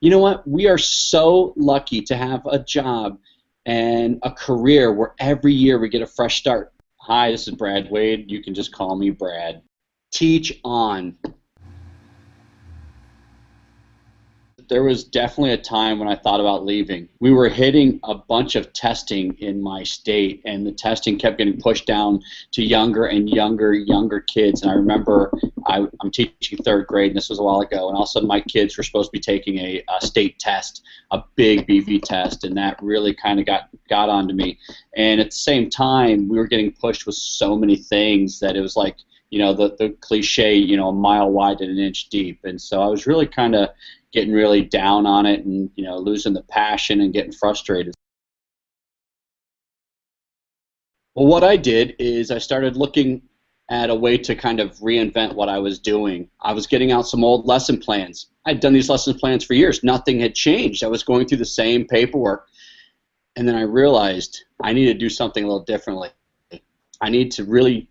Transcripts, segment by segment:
You know what? We are so lucky to have a job and a career where every year we get a fresh start. Hi, this is Brad Waid. You can just call me Brad. Teach on. There was definitely a time when I thought about leaving. We were hitting a bunch of testing in my state, and the testing kept getting pushed down to younger and younger kids. And I remember I'm teaching third grade, and this was a while ago, and all of a sudden my kids were supposed to be taking a state test, a big BV test, and that really kind of got onto me. And at the same time, we were getting pushed with so many things that it was like, the cliche, a mile wide and an inch deep. And so I was really kind of getting really down on it and, losing the passion and getting frustrated. Well, what I did is I started looking at a way to kind of reinvent what I was doing. I was getting out some old lesson plans. I'd done these lesson plans for years. Nothing had changed. I was going through the same paperwork. And then I realized I need to do something a little differently. I need to really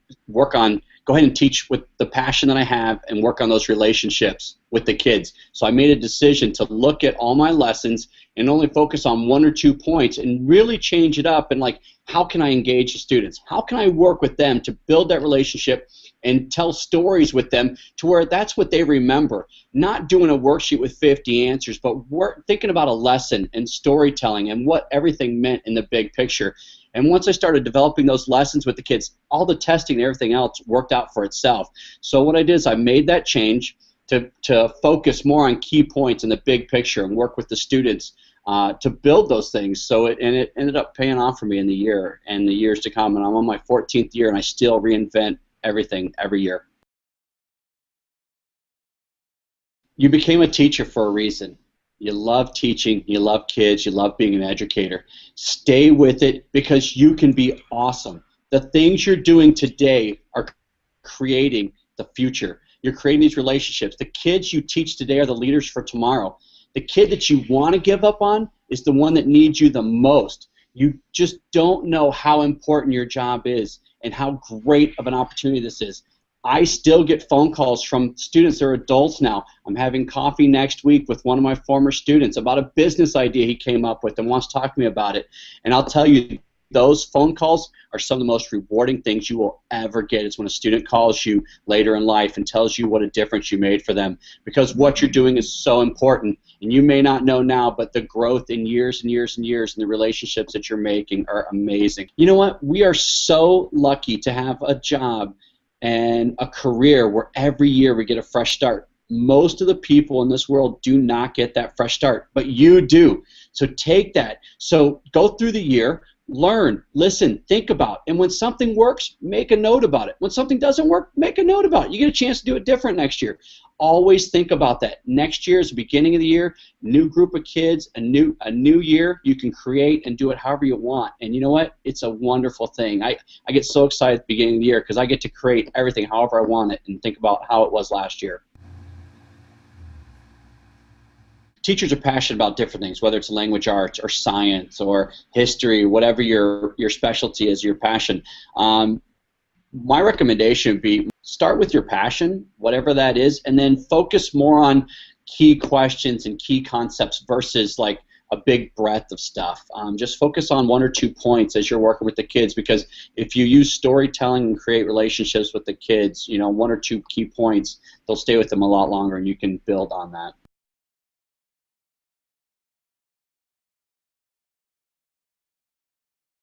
go ahead and teach with the passion that I have and work on those relationships with the kids. So I made a decision to look at all my lessons and only focus on 1 or 2 points and really change it up and how can I engage the students? How can I work with them to build that relationship and tell stories with them to where that's what they remember? Not doing a worksheet with 50 answers, but thinking about a lesson and storytelling and what everything meant in the big picture. And once I started developing those lessons with the kids, all the testing and everything else worked out for itself. So what I did is I made that change to focus more on key points in the big picture and work with the students to build those things. So it ended up paying off for me in the years to come. And I'm on my 14th year, and I still reinvent everything every year. You became a teacher for a reason. You love teaching, you love kids, you love being an educator. Stay with it because you can be awesome. The things you're doing today are creating the future. You're creating these relationships. The kids you teach today are the leaders for tomorrow. The kid that you want to give up on is the one that needs you the most. You just don't know how important your job is and how great of an opportunity this is. I still get phone calls from students that are adults now. I'm having coffee next week with one of my former students about a business idea he came up with and wants to talk to me about it. And I'll tell you, those phone calls are some of the most rewarding things you will ever get. It's when a student calls you later in life and tells you what a difference you made for them, because what you're doing is so important. And you may not know now, but the growth in years and years and years and the relationships that you're making are amazing. You know what? We are so lucky to have a job and a career where every year we get a fresh start. Most of the people in this world do not get that fresh start, but you do. So take that. So go through the year, learn, listen, think about, and when something works, make a note about it. When something doesn't work, make a note about it. You get a chance to do it different next year. Always think about that. Next year is the beginning of the year, new group of kids, a new year. You can create and do it however you want. And you know what? It's a wonderful thing. I get so excited at the beginning of the year because I get to create everything however I want it and think about how it was last year. Teachers are passionate about different things, whether it's language arts or science or history, whatever your specialty is, your passion. My recommendation would be start with your passion, whatever that is, and then focus more on key questions and key concepts versus like a big breadth of stuff. Just focus on 1 or 2 points as you're working with the kids, because if you use storytelling and create relationships with the kids, 1 or 2 key points, they'll stay with them a lot longer and you can build on that.